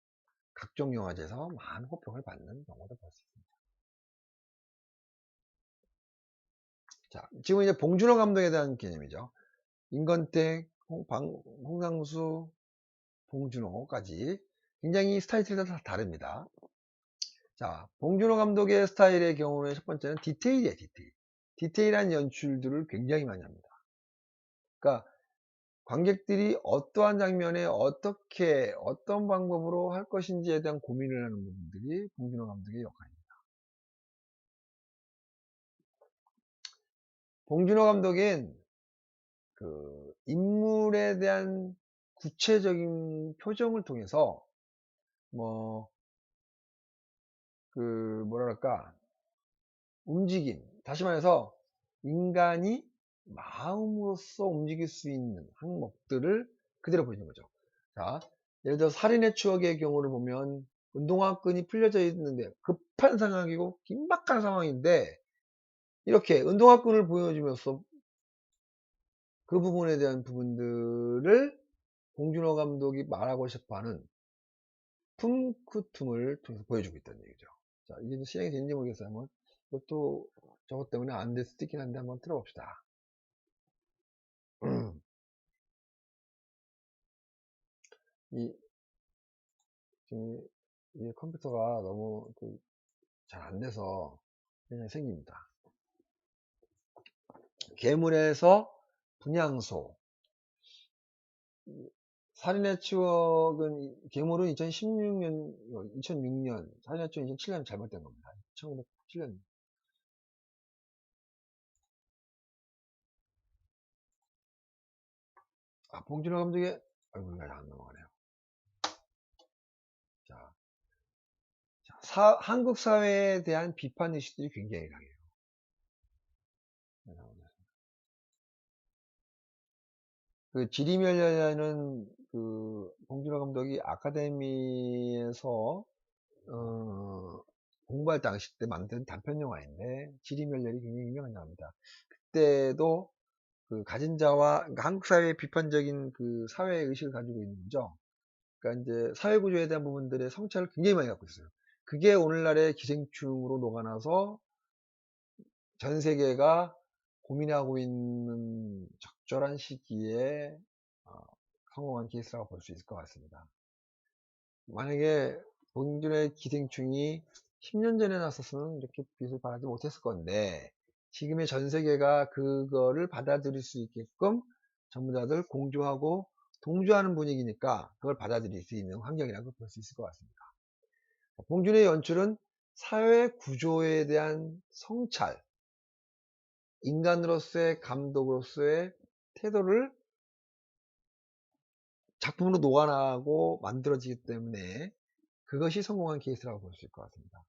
각종 영화제에서 많은 호평을 받는 영화도 볼 수 있습니다. 자, 지금 이제 봉준호 감독에 대한 개념이죠. 임건택, 홍상수, 봉준호까지 굉장히 스타일이 다 다릅니다. 자, 봉준호 감독의 스타일의 경우는 첫 번째는 디테일이에요, 디테일. 디테일한 연출들을 굉장히 많이 합니다. 그러니까 관객들이 어떠한 장면에 어떻게 어떤 방법으로 할 것인지에 대한 고민을 하는 부분들이 봉준호 감독의 역할입니다. 봉준호 감독은 그 인물에 대한 구체적인 표정을 통해서 뭐 그 뭐랄까 움직임, 다시 말해서 인간이 마음으로써 움직일 수 있는 항목들을 그대로 보이는 거죠. 자, 예를 들어 살인의 추억의 경우를 보면 운동화끈이 풀려져 있는데 급한 상황이고 긴박한 상황인데 이렇게 운동화끈을 보여주면서 그 부분에 대한 부분들을 봉준호 감독이 말하고 싶어하는 퉁크툼을 통해서 보여주고 있다는 얘기죠. 자, 이게 실행이 되는지 모르겠어요. 한번 이것도 저것 때문에 안 될 수도 있긴 한데 한번 들어봅시다. 이, 지금 이 컴퓨터가 너무 잘 안 돼서 그냥 생깁니다. 괴물에서 분향소. 살인의 추억은, 괴물은 2006년, 살인의 추억 2007년 잘못된 겁니다. 1907년. 아, 봉준호 감독의, 아이고, 이거 안 넘어가네요. 자, 한국 사회에 대한 비판 의식들이 굉장히 강해요. 그 지리멸렬라는 그 봉준호 감독이 아카데미에서 공부할 당시 때 만든 단편 영화인데 지리멸렬이 굉장히 유명한 영화입니다. 그때도 그 가진 자와 그러니까 한국 사회의 비판적인 그 사회 의식을 가지고 있는 거죠. 그러니까 이제 사회 구조에 대한 부분들의 성찰을 굉장히 많이 갖고 있어요. 그게 오늘날의 기생충으로 녹아나서 전 세계가 고민하고 있는 적절한 시기에 어, 성공한 케이스라고 볼 수 있을 것 같습니다. 만약에 봉준호의 기생충이 10년 전에 났었으면 이렇게 빛을 발하지 못했을 건데 지금의 전 세계가 그거를 받아들일 수 있게끔 전문가들 공조하고 동조하는 분위기니까 그걸 받아들일 수 있는 환경이라고 볼 수 있을 것 같습니다. 봉준호의 연출은 사회 구조에 대한 성찰, 인간으로서의 감독으로서의 태도를 작품으로 녹아나고 만들어지기 때문에 그것이 성공한 케이스라고 볼 수 있을 것 같습니다.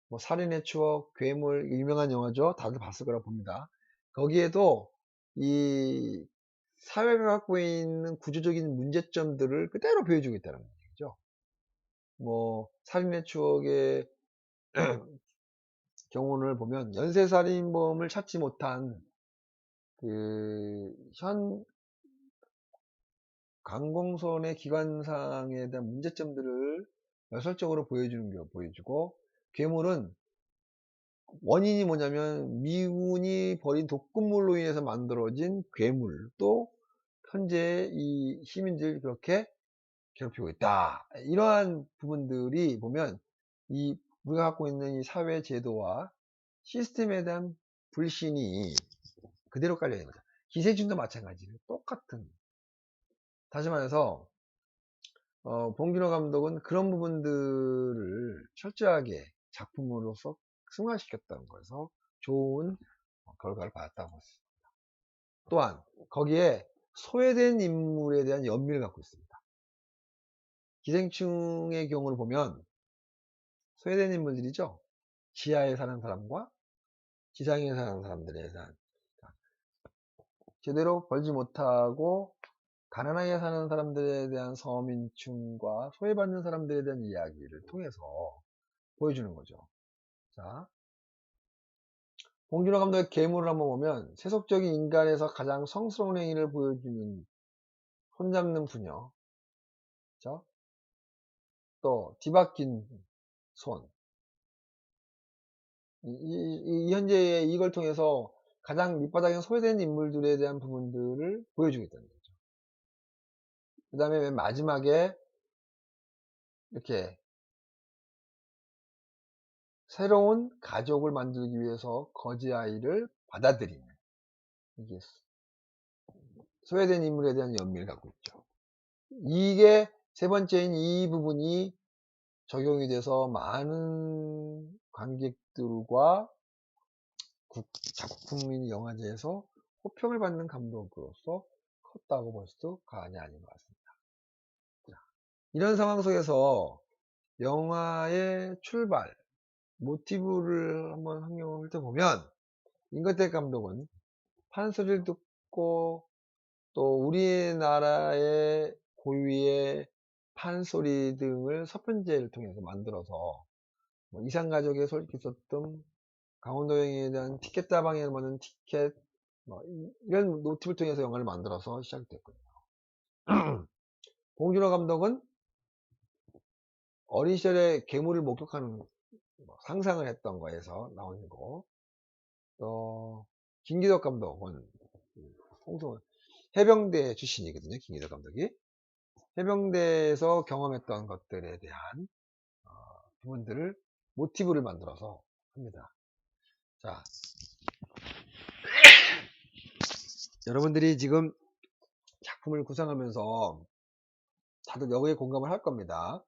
뭐 살인의 추억, 괴물, 유명한 영화죠. 다들 봤을 거라 봅니다. 거기에도 이 사회가 갖고 있는 구조적인 문제점들을 그대로 보여주고 있다는 얘기죠. 뭐 살인의 추억의 경우를 보면 연쇄살인범을 찾지 못한 현 관공서의 기관상에 대한 문제점들을 역설적으로 보여주고, 괴물은 원인이 뭐냐면 미군이 벌인 독극물로 인해서 만들어진 괴물, 또 현재 이 시민들 그렇게 괴롭히고 있다. 이러한 부분들이 보면 우리가 갖고 있는 이 사회 제도와 시스템에 대한 불신이 그대로 깔려 있는 거죠. 기생충도 마찬가지예요. 똑같은. 다시 말해서 봉준호 감독은 그런 부분들을 철저하게 작품으로서 승화시켰다는 거에서 좋은 결과를 받았다고 했습니다. 또한 거기에 소외된 인물에 대한 연민을 갖고 있습니다. 기생충의 경우를 보면 소외된 인물들이죠. 지하에 사는 사람과 지상에 사는 사람들에 대한, 제대로 벌지 못하고 가난하게 사는 사람들에 대한 서민층과 소외받는 사람들에 대한 이야기를 통해서 보여주는 거죠. 자, 봉준호 감독의 괴물을 한번 보면 세속적인 인간에서 가장 성스러운 행위를 보여주는 손잡는 부녀, 그렇죠? 또 뒤바뀐 손, 현재 이걸 통해서 가장 밑바닥에 소외된 인물들에 대한 부분들을 보여주고 있다는 거죠. 그 다음에 맨 마지막에 이렇게 새로운 가족을 만들기 위해서 거지 아이를 받아들이는, 이게 소외된 인물에 대한 연민을 갖고 있죠. 이게 세 번째인 이 부분이 적용이 돼서 많은 관객들과 작품인 영화제에서 호평을 받는 감독으로서 컸다고 볼 수도 과언이 아닌 것 같습니다. 이런 상황 속에서 영화의 출발, 모티브를 한번 확인을 해보면, 임권택 감독은 판소리를 듣고 또 우리나라의 고유의 판소리 등을 서편제를 통해서 만들어서 이상가족의 솔깃 썼던 강원도 여행에 대한 티켓 다방에 맞는 티켓, 이런 모티브를 통해서 영화를 만들어서 시작됐거든요. 봉준호 감독은 어린 시절에 괴물을 목격하는 상상을 했던 거에서 나온 거고, 또 김기덕 감독은 해병대 출신이거든요. 김기덕 감독이 해병대에서 경험했던 것들에 대한 부분들을 모티브를 만들어서 합니다. 자, 여러분들이 지금 작품을 구상하면서 다들 여기에 공감을 할 겁니다.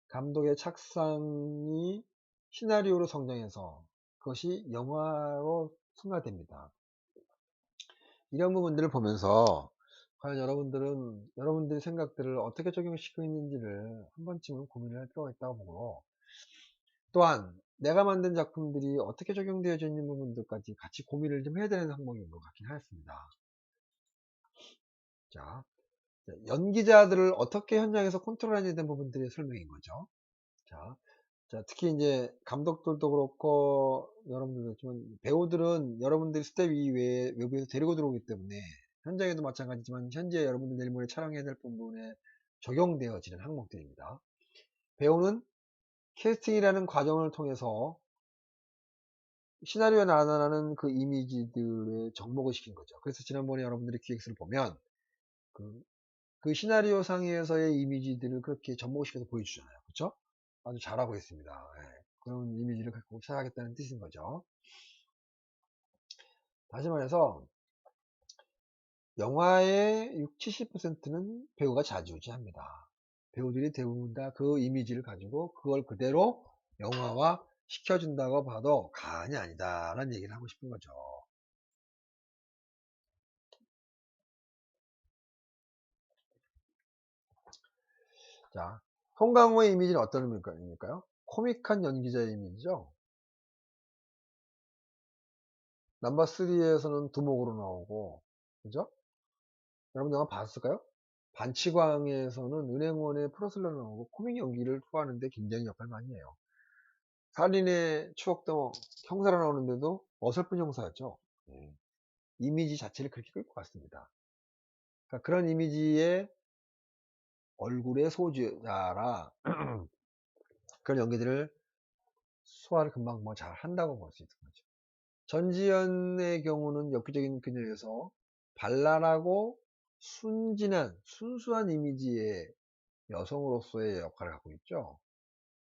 감독의 착상이 시나리오로 성장해서 그것이 영화로 승화됩니다. 이런 부분들을 보면서 과연 여러분들의 생각들을 어떻게 적용시키고 있는지를 한 번쯤은 고민을 할 필요가 있다고 보고, 또한 내가 만든 작품들이 어떻게 적용되어져 있는 부분들까지 같이 고민을 좀 해야 되는 항목인 것 같긴 하였습니다. 자, 연기자들을 어떻게 현장에서 컨트롤해야 되는 부분들의 설명인 거죠. 자, 특히 이제 감독들도 그렇고 여러분들도 그렇지만 배우들은 여러분들이 스텝 이외에 외부에서 데리고 들어오기 때문에 현장에도 마찬가지지만 현재 여러분들 내일 모레 촬영해야 될 부분에 적용되어지는 항목들입니다. 배우는 캐스팅이라는 과정을 통해서 시나리오에 나타나는 그 이미지들에 접목을 시킨 거죠. 그래서 지난번에 여러분들이 기획서를 보면 그 시나리오 상에서의 이미지들을 그렇게 접목시켜서 보여주잖아요. 그렇죠? 아주 잘하고 있습니다. 예, 그런 이미지를 갖고 시작하겠다는 뜻인 거죠. 다시 말해서 영화의 60, 70%는 배우가 좌지우지합니다. 배우들이 대부분 다 그 이미지를 가지고 그걸 그대로 영화화 시켜준다고 봐도 과언이 아니다 라는 얘기를 하고 싶은 거죠. 자, 송강호의 이미지는 어떤 의미일까요? 코믹한 연기자의 이미지죠. 넘버3에서는 두목으로 나오고, 그죠? 여러분 영화 봤을까요? 반치광에서는 은행원의 프로슬러 나오고 코믹 연기를 소화하는데 굉장히 역할을 많이 해요. 살인의 추억도 형사로 나오는데도 어설픈 형사였죠. 예. 이미지 자체를 그렇게 끌고 갔습니다. 그러니까 그런 이미지의 얼굴의 소유자라 그런 연기들을 소화를 금방 뭐 잘 한다고 볼 수 있는 거죠. 전지현의 경우는 엽기적인 그녀에서 발랄하고 순진한 순수한 이미지의 여성으로서의 역할을 갖고 있죠.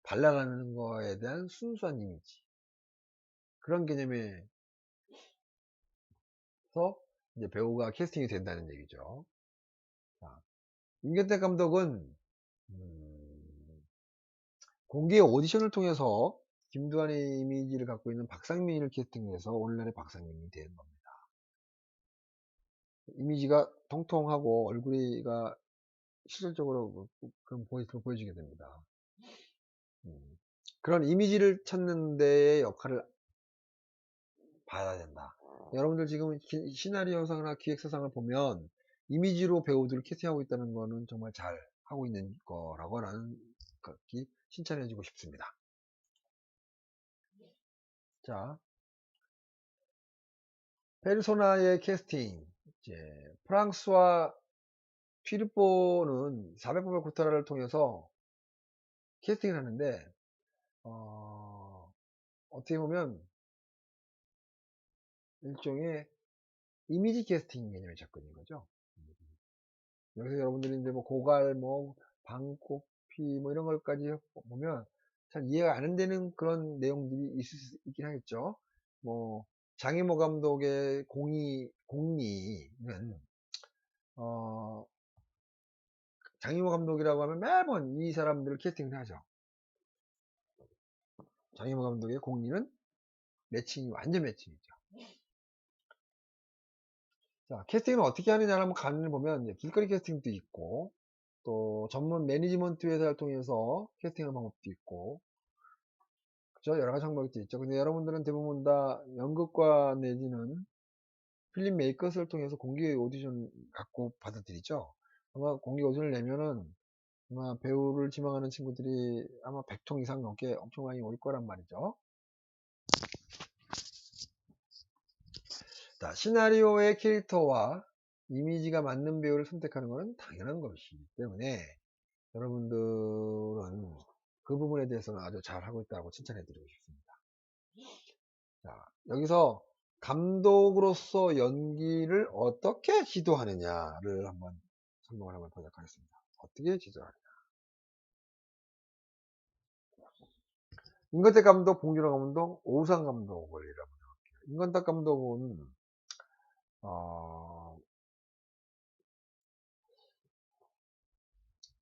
발랄하는 거에 대한 순수한 이미지 그런 개념에서 이제 배우가 캐스팅이 된다는 얘기죠. 자, 임경택 감독은 공개 오디션을 통해서 김두한의 이미지를 갖고 있는 박상민을 캐스팅해서 오늘날의 박상민이 된 겁니다. 이미지가 통통하고 얼굴이가 실질적으로 그런 모습을 보여주게 됩니다. 그런 이미지를 찾는 데의 역할을 봐야 된다. 여러분들 지금 시나리오상이나 기획사상을 보면 이미지로 배우들을 캐스팅하고 있다는 거는 정말 잘 하고 있는 거라고 나는 칭찬해주고 싶습니다. 자, 페르소나의 캐스팅. 이제 프랑스와 피르포는 400번의 구타라를 통해서 캐스팅을 하는데 어떻게 보면 일종의 이미지 캐스팅 개념의 접근인 거죠. 여기서 여러분들이 이제 뭐 고갈, 뭐 방콕피 뭐 이런 것까지 보면 잘 이해가 안 되는 그런 내용들이 있을 수 있긴 하겠죠. 뭐 장희모 감독의 공리는 장희모 감독이라고 하면 매번 이 사람들을 캐스팅을 하죠. 장희모 감독의 공리는 매칭이 완전 매칭이죠. 자, 캐스팅은 어떻게 하느냐를 한번 간을 보면 이제 길거리 캐스팅도 있고 또 전문 매니지먼트 회사를 통해서 캐스팅하는 방법도 있고 그죠? 여러 가지 방법이 있죠. 근데 여러분들은 대부분 다 연극과 내지는 필름 메이커스를 통해서 공개 오디션 갖고 받아들이죠. 아마 공개 오디션을 내면은 아마 배우를 지망하는 친구들이 아마 100통 이상 넘게 엄청 많이 올 거란 말이죠. 자, 시나리오의 캐릭터와 이미지가 맞는 배우를 선택하는 것은 당연한 것이기 때문에 여러분들은 그 부분에 대해서는 아주 잘하고 있다고 칭찬해 드리고 싶습니다. 자, 여기서 감독으로서 연기를 어떻게 지도하느냐를 한번 설명을 한번 보도록 하겠습니다. 어떻게 지도하느냐. 임건택 감독, 봉준호 감독, 오우상 감독을 이라고 할게요. 임건택 감독은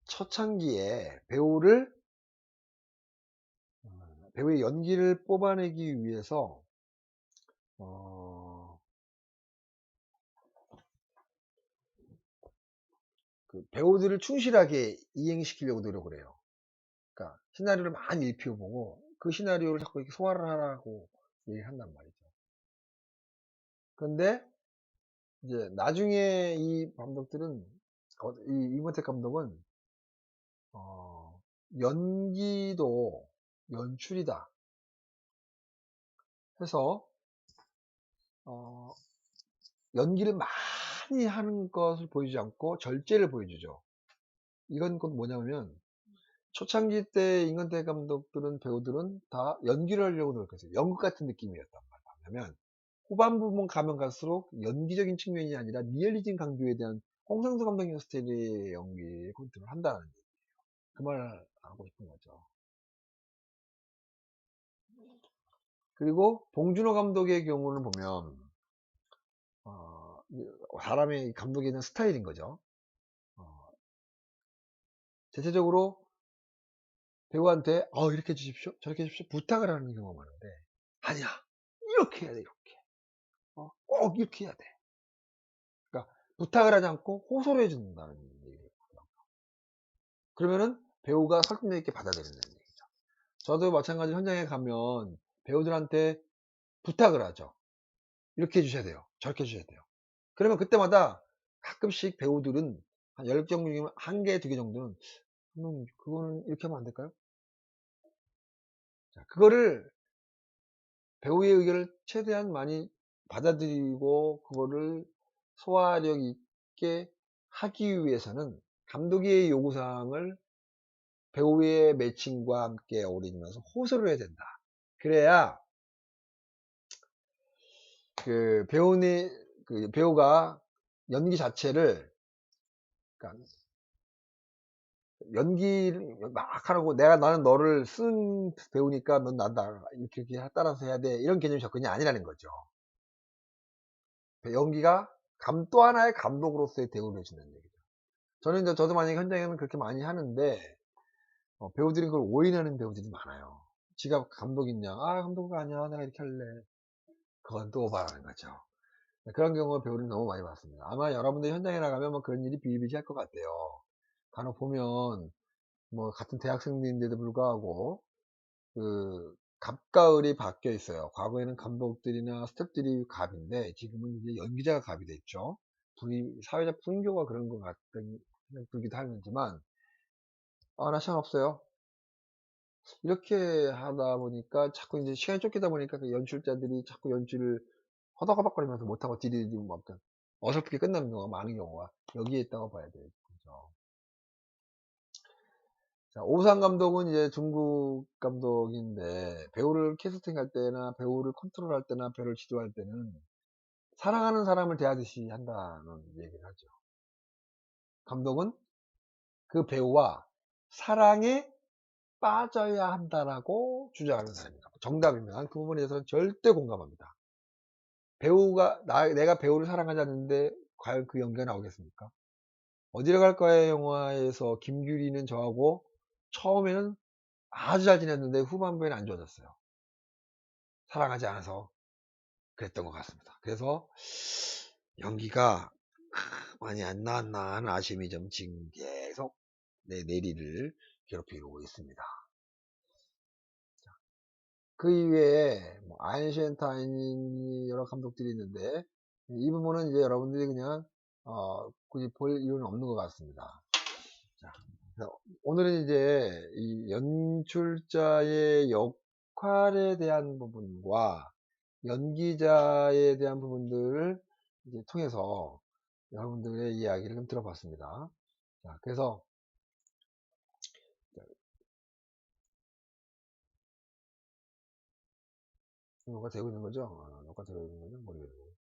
초창기에 배우의 연기를 뽑아내기 위해서 그 배우들을 충실하게 이행시키려고 노력을 해요. 그러니까 시나리오를 많이 입혀보고 그 시나리오를 자꾸 이렇게 소화를 하라고 얘기를 한단 말이죠. 그런데 이제 나중에 이 감독들은 이 임원택 감독은 연기도 연출이다 해서 연기를 많이 하는 것을 보여주지 않고 절제를 보여주죠. 이건 곧 뭐냐면 초창기 때 임건택 감독들은 배우들은 다 연기를 하려고 노력했어요. 연극 같은 느낌이었단 말이에요. 왜냐면 후반부분 가면 갈수록 연기적인 측면이 아니라 리얼리즘 강조에 대한 홍상수 감독님 스타일의 연기 컨트롤을 한다는 얘기예요. 그 말을 하고 싶은 거죠. 그리고 봉준호 감독의 경우는 보면 사람의 감독에 있는 스타일인 거죠. 대체적으로 배우한테 이렇게 해주십시오 저렇게 해주십시오 부탁을 하는 경우가 많은데 아니야 이렇게 해야 돼 이렇게 꼭 이렇게 해야 돼. 그러니까 부탁을 하지 않고 호소를 해준다는 얘기예요. 그러면은 배우가 설득력 있게 받아들이는 얘기죠. 저도 마찬가지로 현장에 가면 배우들한테 부탁을 하죠. 이렇게 해주셔야 돼요. 저렇게 해주셔야 돼요. 그러면 그때마다 가끔씩 배우들은 한 10개 중에 1개, 2개 정도는 감독님 그거는 이렇게 하면 안 될까요? 자, 그거를 배우의 의견을 최대한 많이 받아들이고 그거를 소화력 있게 하기 위해서는 감독의 요구사항을 배우의 매칭과 함께 어우러지면서 호소를 해야 된다. 그래야 그 배우가 연기 자체를, 그러니까 연기를 막 하라고 나는 너를 쓴 배우니까 넌 난다 이렇게 따라서 해야 돼 이런 개념 접근이 아니라는 거죠. 연기가 또 하나의 감독으로서의 대우를 해주는 얘기죠. 저도 만약에 현장에는 그렇게 많이 하는데 배우들이 그걸 오인하는 배우들이 많아요. 지가 감독이냐? 아 감독가 아니야 내가 이렇게 할래. 그건 또 오바라는 거죠. 그런 경우가 배우를 너무 많이 봤습니다. 아마 여러분들 현장에 나가면 뭐 그런 일이 비일비재할 것 같아요. 간혹 보면 뭐 같은 대학생인데도 불구하고 그 갑과 을이 바뀌어 있어요. 과거에는 감독들이나 스태프들이 갑인데 지금은 이제 연기자가 갑이 됐죠. 사회적 풍조가 그런 것 같은 생각 들기도 하지만 나 시간 없어요. 이렇게 하다 보니까 자꾸 이제 시간이 쫓기다 보니까 그 연출자들이 자꾸 연출을 허덕허덕거리면서 못하고 디디디고 막 어설프게 끝나는 경우가 많은 경우가 여기에 있다고 봐야 되죠. 자, 오상 감독은 이제 중국 감독인데 배우를 캐스팅할 때나 배우를 컨트롤할 때나 배우를 지도할 때는 사랑하는 사람을 대하듯이 한다는 얘기를 하죠. 감독은 그 배우와 사랑에 빠져야 한다라고 주장하는 사람입니다. 정답입니다. 그 부분에 대해서는 절대 공감합니다. 내가 배우를 사랑하지 않는데 과연 그 연기가 나오겠습니까? 어디로 갈 거야 영화에서 김규리는 저하고 처음에는 아주 잘 지냈는데 후반부에는 안 좋아졌어요. 사랑하지 않아서 그랬던 것 같습니다. 그래서 연기가 많이 안 나왔나 하는 아쉬움이 좀 지금 계속 내 내리를 괴롭히고 있습니다. 그 이외에 뭐 아인슈타인이 여러 감독들이 있는데 이 부분은 이제 여러분들이 그냥 굳이 볼 이유는 없는 것 같습니다. 자, 오늘은 이제 이 연출자의 역할에 대한 부분과 연기자에 대한 부분들을 이제 통해서 여러분들의 이야기를 좀 들어봤습니다. 자, 그래서 녹화 되고 있는 거죠? 녹화 되고 있는 거죠? 모르겠네요.